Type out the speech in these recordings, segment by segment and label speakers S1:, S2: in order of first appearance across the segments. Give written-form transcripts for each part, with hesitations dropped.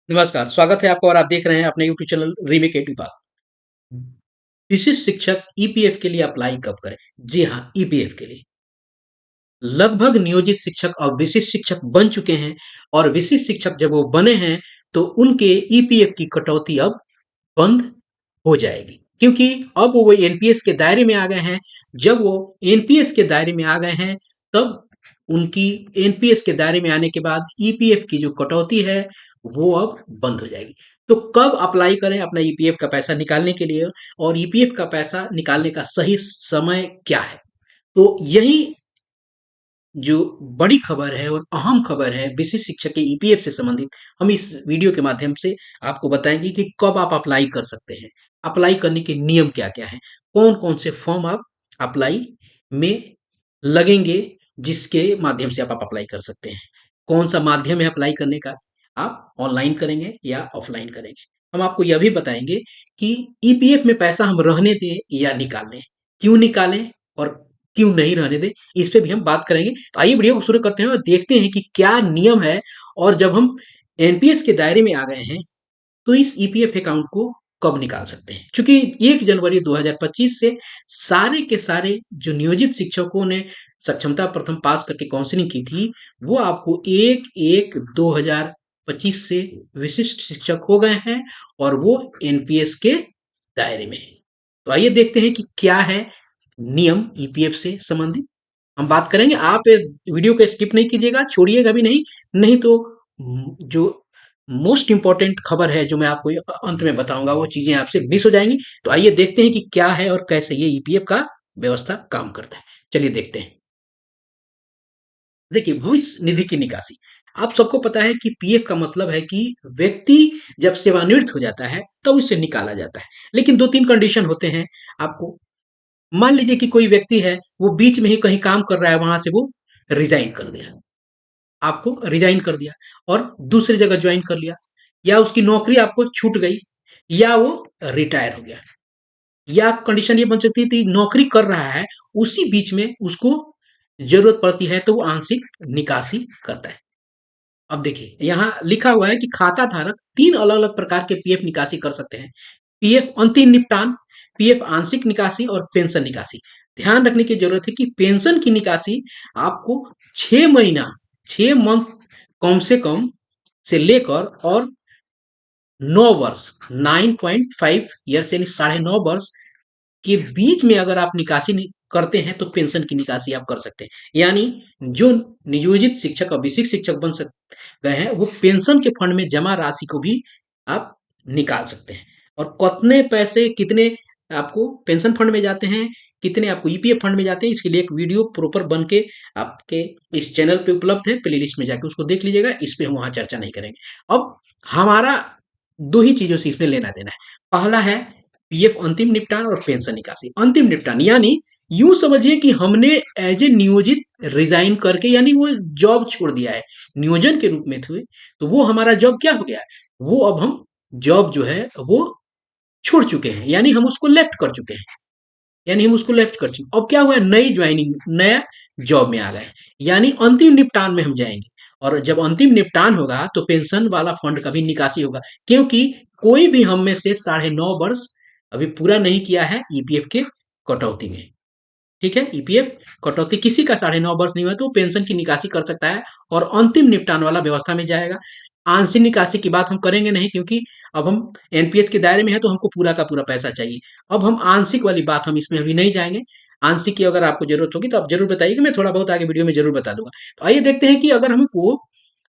S1: नमस्कार, स्वागत है आपका और आप देख रहे हैं अपने YouTube channel remake eighty path. विशिष्ट शिक्षक ईपीएफ के लिए अप्लाई कब करें? जी हाँ, ईपीएफ के लिए। लगभग नियोजित शिक्षक अब विशिष्ट शिक्षक बन चुके हैं और विशिष्ट शिक्षक जब वो बने हैं, तो उनके ईपीएफ की कटौती अब बंद हो जाएगी। क्योंकि अब वो एनपीएस के दायरे में आ गए हैं। जब वो एनपीएस के दायरे में आ गए हैं, तब उनकी एनपीएस के दायरे में आने के बाद ईपीएफ की जो कटौती है, वो अब बंद हो जाएगी। तो कब अप्लाई करें अपना ईपीएफ का पैसा निकालने के लिए और ईपीएफ का पैसा निकालने का सही समय क्या है? तो यही जो बड़ी खबर है और अहम खबर है विशिष्ट शिक्षक के ईपीएफ से संबंधित, हम इस वीडियो के माध्यम से आपको बताएंगे कि कब आप अप्लाई कर सकते हैं, अप्लाई करने के नियम क्या क्या हैं, कौन कौन से फॉर्म आप अप्लाई में लगेंगे, जिसके माध्यम से आप अप्लाई कर सकते हैं, कौन सा माध्यम है अप्लाई करने का, आप ऑनलाइन करेंगे या ऑफलाइन करेंगे। हम आपको यह भी बताएंगे कि ईपीएफ में पैसा हम रहने दें या निकालें, क्यों निकालें और क्यों नहीं रहने दें, इस पे भी हम बात करेंगे। तो आइए वीडियो को शुरू करते हैं और देखते हैं कि क्या नियम है और जब हम एनपीएस के दायरे में आ गए हैं, तो इस ईपीएफ अकाउंट को कब निकाल सकते हैं। चूंकि 1 जनवरी 2025 से सारे के सारे जो नियोजित शिक्षकों ने सक्षमता प्रथम पास करके काउंसलिंग की थी, वो आपको 1/1/2025 से विशिष्ट शिक्षक हो गए हैं और वो एनपीएस के दायरे में है। तो आइए देखते हैं कि क्या है नियम ईपीएफ से संबंधित। हम बात करेंगे, आप वीडियो को स्किप नहीं कीजिएगा, छोड़िएगा भी नहीं, नहीं तो जो मोस्ट इम्पोर्टेंट खबर है जो मैं आपको अंत में बताऊंगा, वो चीजें आपसे मिस हो जाएंगी। तो आइए देखते हैं कि क्या है और कैसे ये ईपीएफ का व्यवस्था काम करता है। चलिए देखते हैं। देखिए, भविष्य निधि की निकासी, आप सबको पता है कि पीएफ का मतलब है कि व्यक्ति जब सेवानिवृत्त हो जाता है तब उसे निकाला जाता है। लेकिन दो तीन कंडीशन होते हैं आपको। मान लीजिए कि कोई व्यक्ति है, वो बीच में ही कहीं काम कर रहा है, वहां से वो रिजाइन कर दिया, आपको रिजाइन कर दिया और दूसरी जगह ज्वाइन कर लिया, या उसकी नौकरी आपको छूट गई, या वो रिटायर हो गया, या कंडीशन ये बन सकती है कि नौकरी कर रहा है, उसी बीच में उसको जरूरत पड़ती है तो वो आंशिक निकासी करता है। अब देखिए, यहाँ लिखा हुआ है कि खाता धारक तीन अलग अलग प्रकार के पीएफ निकासी कर सकते हैं। पीएफ अंतिम निपटान, पीएफ आंशिक निकासी और पेंशन निकासी। ध्यान रखने की जरूरत है कि पेंशन की निकासी आपको 6 महीना, 6 मंथ कम से कम से लेकर और 9 वर्ष, 9.5 ईयर्स यानी 9.5 वर्ष के बीच में अगर आप निकासी करते हैं तो पेंशन की निकासी आप कर सकते हैं। यानी जो नियोजित शिक्षक और विशिष्ट शिक्षक बन गए हैं, वो पेंशन के फंड में जमा राशि को भी आप निकाल सकते हैं। और कितने पैसे, कितने आपको पेंशन फंड में जाते हैं, कितने आपको ईपीएफ फंड में जाते हैं, इसके लिए एक वीडियो प्रॉपर बन के आपके इस चैनल पे उपलब्ध है, प्ले लिस्ट में जाके उसको देख लीजिएगा। इस पे हम वहां चर्चा नहीं करेंगे। अब हमारा दो ही चीजों से इसमें लेना देना है। पहला है पीएफ अंतिम निपटान और पेंशन निकासी। अंतिम निपटान यानी यूं समझिए कि हमने एज ए नियोजित रिजाइन करके, यानी वो जॉब छोड़ दिया है, नियोजन के रूप में थे, तो वो हमारा जॉब क्या हो गया है, वो अब हम जॉब जो है वो छोड़ चुके हैं, यानी हम उसको लेफ्ट कर चुके हैं, यानी हम उसको लेफ्ट कर चुके। अब क्या हुआ, नई ज्वाइनिंग, नया जॉब में आ गए, यानी अंतिम निपटान में हम जाएंगे। और जब अंतिम निपटान होगा तो पेंशन वाला फंड का भी निकासी होगा, क्योंकि कोई भी हम में से 9.5 वर्ष अभी पूरा नहीं किया है ईपीएफ के कटौती में। ठीक है, ईपीएफ कटौती किसी का 9.5 वर्ष नहीं हुआ तो वो पेंशन की निकासी कर सकता है और अंतिम निपटान वाला व्यवस्था में जाएगा। आंशिक निकासी की बात हम करेंगे नहीं, क्योंकि अब हम एनपीएस के दायरे में है तो हमको पूरा का पूरा पैसा चाहिए। अब हम आंशिक वाली बात हम इसमें अभी नहीं जाएंगे। आंशिक की अगर आपको जरूरत होगी तो आप जरूर बताइएगा, मैं थोड़ा बहुत आगे वीडियो में जरूर बता दूंगा। तो आइए देखते हैं कि अगर हमको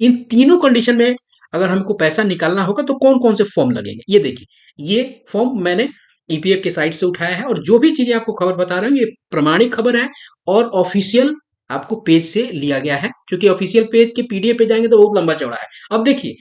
S1: इन तीनों कंडीशन में अगर हमको पैसा निकालना होगा तो कौन कौन से फॉर्म लगेंगे। ये देखिए, ये फॉर्म मैंने ईपीएफ के साइट से उठाया है और जो भी चीजें आपको खबर बता रहा हूँ ये प्रमाणिक खबर है और ऑफिशियल आपको पेज से लिया गया है, क्योंकि ऑफिशियल पेज के पीडीएफ पे जाएंगे तो बहुत लंबा चौड़ा है। अब देखिए,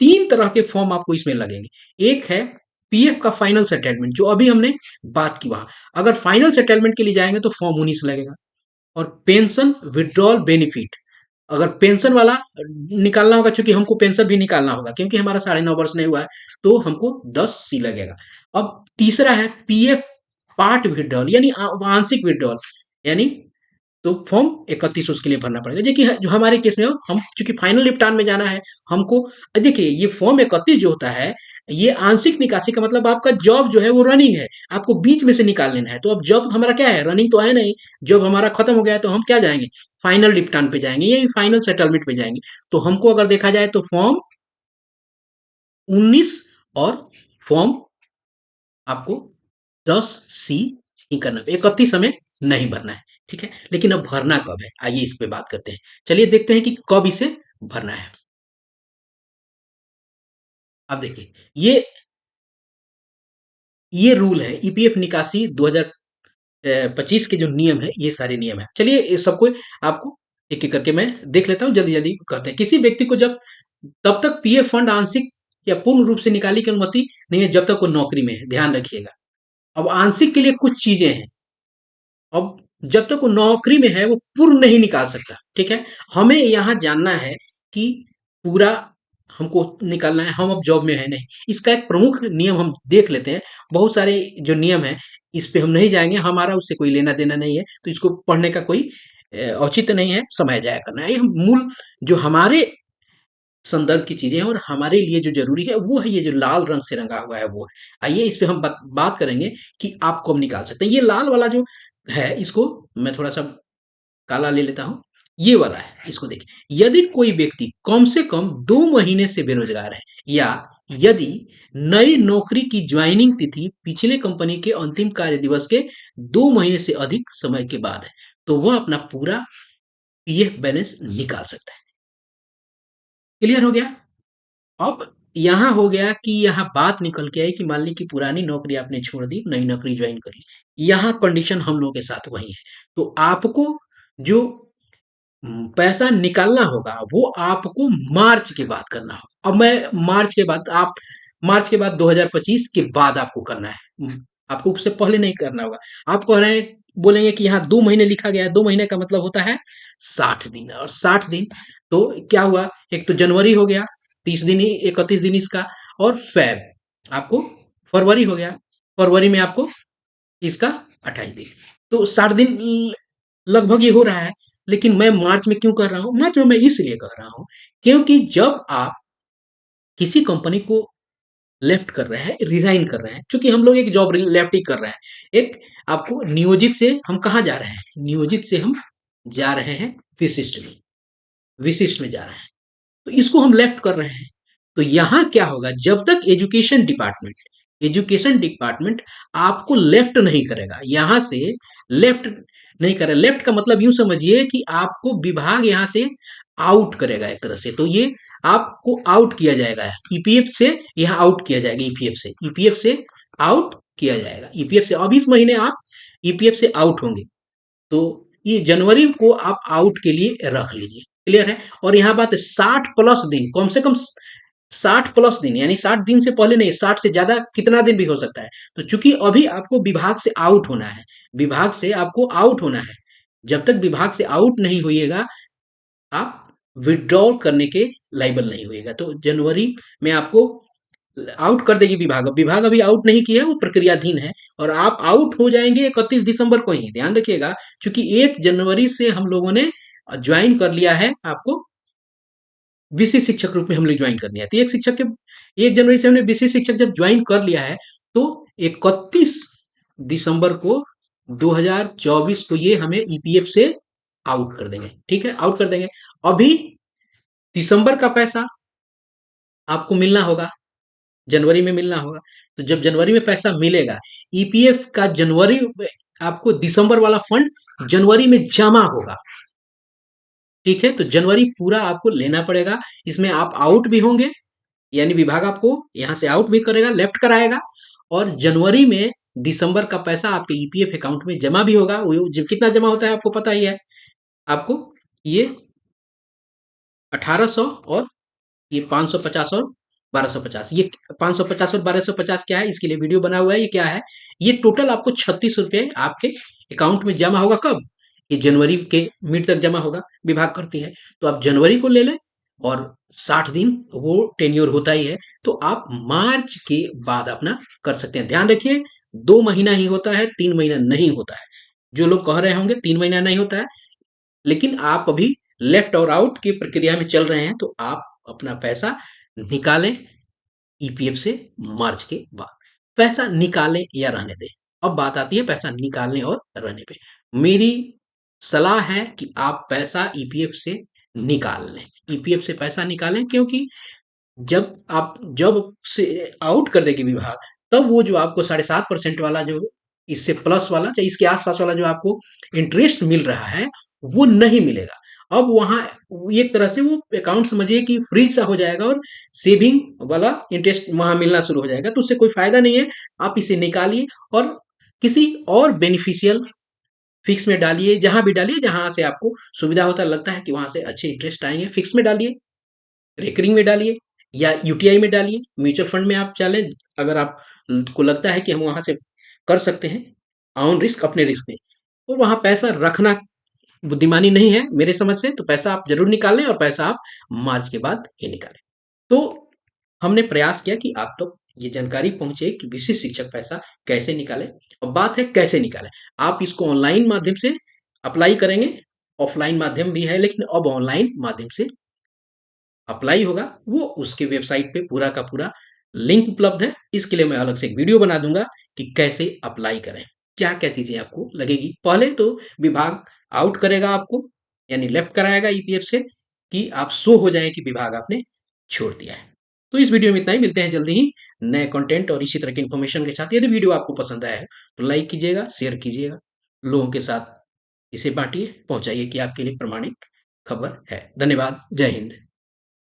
S1: तीन तरह के फॉर्म आपको इसमें लगेंगे। एक है पीएफ का फाइनल सेटलमेंट, जो अभी हमने बात की, वहां अगर फाइनल सेटलमेंट के लिए जाएंगे तो फॉर्म 19 लगेगा। और पेंशन विड्रॉल बेनिफिट, अगर पेंशन वाला निकालना होगा, चूंकि हमको पेंशन भी निकालना होगा क्योंकि हमारा 9.5 वर्ष नहीं हुआ है, तो हमको 10 सी लगेगा। अब तीसरा है पीएफ पार्ट विड्रॉल, यानी आंशिक विड्रॉल, यानी तो फॉर्म 31 उसके लिए भरना पड़ेगा। देखिए जो हमारे केस में हो, हम चूंकि फाइनल निपटान में जाना है हमको, देखिए ये फॉर्म 31 जो होता है, ये आंशिक निकासी का मतलब आपका जॉब जो है वो रनिंग है, आपको बीच में से निकाल लेना है। तो अब जॉब हमारा क्या है, रनिंग तो है नहीं, जॉब हमारा खत्म हो गया है, तो हम क्या जाएंगे, फाइनल निपटान पे जाएंगे या फाइनल सेटलमेंट पे जाएंगे। तो हमको अगर देखा जाए तो फॉर्म 19 और फॉर्म आपको 10C ही करना है, 31 हमें नहीं भरना है। ठीक है, लेकिन अब भरना कब है, आइए इस पे बात करते हैं। चलिए देखते हैं कि कब इसे भरना है। अब देखिए ये रूल है ईपीएफ निकासी 2025 के जो नियम है, ये सारे नियम है। चलिए इस सबको आपको एक एक करके मैं देख लेता हूँ, जल्दी जल्दी करते हैं। किसी व्यक्ति को जब तब तक पीएफ फंड आंशिक या पूर्ण रूप से निकाली की अनुमति नहीं है जब तक वो नौकरी में है, ध्यान रखिएगा। अब आंशिक के लिए कुछ चीजें हैं, अब जब तक वो नौकरी में है वो पूर्ण नहीं निकाल सकता। ठीक है, हमें यहाँ जानना है कि पूरा हमको निकालना है, हम अब जॉब में है नहीं। इसका एक प्रमुख नियम हम देख लेते हैं, बहुत सारे जो नियम है इस पे हम नहीं जाएंगे, हमारा उससे कोई लेना देना नहीं है, तो इसको पढ़ने का कोई औचित्य नहीं है, समय जाया करना है। ये हम मूल जो हमारे संदर्भ की चीजें हैं और हमारे लिए जो जरूरी है वो है ये जो लाल रंग से रंगा हुआ है वो है। आइए इस पे हम बात करेंगे कि आप कब निकाल सकते हैं। ये लाल वाला जो है इसको मैं थोड़ा सा काला ले लेता हूं, ये वाला है, इसको देखिए। यदि कोई व्यक्ति कम से कम 2 महीने से बेरोजगार है, या यदि नई नौकरी की ज्वाइनिंग तिथि पिछले कंपनी के अंतिम कार्य दिवस के 2 महीने से अधिक समय के बाद है, तो वह अपना पूरा पीएफ बैलेंस निकाल सकता है। क्लियर हो गया। अब यहाँ हो गया कि यहाँ बात निकल के आई कि मान ली कि पुरानी नौकरी आपने छोड़ दी, नई नौकरी ज्वाइन कर ली, यहाँ कंडीशन हम लोगों के साथ वही है। तो आपको जो पैसा निकालना होगा वो आपको मार्च के बाद करना होगा। अब मैं मार्च के बाद 2025 के बाद आपको करना है, आपको उससे पहले नहीं करना होगा। आप कह रहे हैं, बोलेंगे कि यहाँ 2 महीने लिखा गया है, 2 महीने का मतलब होता है 60 दिन, और 60 दिन तो क्या हुआ, एक तो जनवरी हो गया 30 दिन ही, 31 दिन इसका, और फेब आपको फरवरी हो गया, फरवरी में आपको इसका 28 दिन, तो 60 दिन लगभग ये हो रहा है। लेकिन मैं मार्च में क्यों कर रहा हूँ, मार्च में मैं इसलिए कर रहा हूँ क्योंकि जब आप किसी कंपनी को लेफ्ट कर रहे हैं, रिजाइन कर रहे हैं, क्योंकि हम लोग एक जॉब लेफ्ट ही कर रहे हैं, एक आपको नियोजित से हम कहाँ जा रहे हैं, नियोजित से हम जा रहे हैं विशिष्ट में जा रहे हैं, तो इसको हम लेफ्ट कर रहे हैं। तो यहाँ क्या होगा, जब तक एजुकेशन डिपार्टमेंट आपको लेफ्ट नहीं करेगा, यहाँ से लेफ्ट नहीं करेगा, लेफ्ट का मतलब यूं समझिए कि आपको विभाग यहाँ से आउट करेगा एक तरह से, तो ये आपको आउट किया जाएगा ईपीएफ से, यहाँ आउट किया जाएगा ईपीएफ से आउट किया जाएगा, ईपीएफ से। अब इस महीने आप ईपीएफ से आउट होंगे, तो ये जनवरी को आप आउट के लिए रख लीजिए। क्लियर है। और यहाँ बात है 60 प्लस दिन, कम से कम 60 प्लस दिन, यानी 60 दिन से पहले नहीं, 60 से ज्यादा कितना दिन भी हो सकता है। तो चूंकि अभी आपको विभाग से आउट होना है, विभाग से आपको आउट होना है, जब तक विभाग से आउट नहीं होइएगा आप विड्रॉल करने के लायबल नहीं होइएगा। तो जनवरी में आपको आउट कर देगी विभाग, अब विभाग अभी आउट नहीं किया है, वो प्रक्रियाधीन है, और आप आउट हो जाएंगे 31 दिसंबर को ही, ध्यान रखिएगा। क्योंकि 1 जनवरी से हम लोगों ने ज्वाइन कर लिया है आपको, विशेष शिक्षक रूप में हमने ज्वाइन कर लिया, तो 1 जनवरी से हमने विशेष शिक्षक जब ज्वाइन कर लिया है, तो 31 दिसंबर को 2024 को ये हमें ईपीएफ से आउट कर देंगे। ठीक है, आउट कर देंगे। अभी दिसंबर का पैसा आपको मिलना होगा, जनवरी में मिलना होगा, तो जब जनवरी में पैसा मिलेगा, ईपीएफ का जनवरी में आपको दिसंबर वाला फंड जनवरी में जमा होगा। ठीक है, तो जनवरी पूरा आपको लेना पड़ेगा, इसमें आप आउट भी होंगे, यानी विभाग आपको यहां से आउट भी करेगा, लेफ्ट कराएगा, और जनवरी में दिसंबर का पैसा आपके ईपीएफ अकाउंट में जमा भी होगा। वो कितना जमा होता है आपको पता ही है, आपको ये 1800 और ये 550 और 1250, ये 550 और 1250 क्या है, इसके लिए वीडियो बना हुआ है। ये क्या है, ये टोटल आपको 36 रुपए आपके अकाउंट में जमा होगा। कब, ये जनवरी के मिड तक जमा होगा, विभाग करती है। तो आप जनवरी को ले लें, और 60 दिन वो टेन्योर होता ही है, तो आप मार्च के बाद अपना कर सकते हैं। ध्यान रखिए 2 महीना ही होता है, 3 महीना नहीं होता है। जो लोग कह रहे होंगे 3 महीना नहीं होता है, लेकिन आप अभी लेफ्ट और आउट की प्रक्रिया में चल रहे हैं, तो आप अपना पैसा निकालें ईपीएफ से मार्च के बाद। पैसा निकालें या रहने दें। अब बात आती है पैसा निकालने और रहने पे। मेरी सलाह है कि आप पैसा ईपीएफ से निकाल लें। ईपीएफ से पैसा निकालें, क्योंकि जब से आउट कर देगी विभाग, तब वो जो आपको 7.5% वाला, जो इससे प्लस वाला, चाहे इसके आसपास वाला जो आपको इंटरेस्ट मिल रहा है, वो नहीं मिलेगा। अब वहां एक तरह से वो अकाउंट समझिए कि फ्रीज सा हो जाएगा, और सेविंग वाला इंटरेस्ट वहां मिलना शुरू हो जाएगा, तो उससे कोई फायदा नहीं है। आप इसे निकालिए और किसी और बेनिफिशियल फिक्स में डालिए, जहां भी डालिए जहां से आपको सुविधा होता लगता है कि वहां से अच्छे इंटरेस्ट आएंगे। फिक्स में डालिए, रेकरिंग में डालिए, या यूटीआई में डालिए, म्यूचुअल फंड में आप चलें, अगर आप को लगता है कि हम वहां से कर सकते हैं ऑन रिस्क, अपने रिस्क में, और वहां पैसा रखना बुद्धिमानी नहीं है मेरे समझ से। तो पैसा आप जरूर निकालें, और पैसा आप मार्च के बाद ही निकालें। तो हमने प्रयास किया कि आप तक ये जानकारी पहुंचे कि विशिष्ट शिक्षक पैसा कैसे निकालें। अब बात है कैसे निकालें। आप इसको ऑनलाइन माध्यम से अप्लाई करेंगे, ऑफलाइन माध्यम भी है, लेकिन अब ऑनलाइन माध्यम से अप्लाई होगा। वो उसके वेबसाइट पे पूरा का पूरा लिंक उपलब्ध है। इसके लिए मैं अलग से एक वीडियो बना दूंगा कि कैसे अप्लाई करें, क्या क्या चीजें आपको लगेगी। पहले तो विभाग आउट करेगा आपको, यानी लेफ्ट कराएगा ईपीएफ से, कि आप शो हो जाए कि विभाग आपने छोड़ दिया है। तो इस वीडियो में इतना ही। मिलते हैं जल्दी ही नए कंटेंट और इसी तरह की इन्फॉर्मेशन के साथ। यदि वीडियो आपको पसंद आया है तो लाइक कीजिएगा, शेयर कीजिएगा, लोगों के साथ इसे बांटिए, पहुंचाइए कि आपके लिए प्रमाणिक खबर है। धन्यवाद। जय हिंद।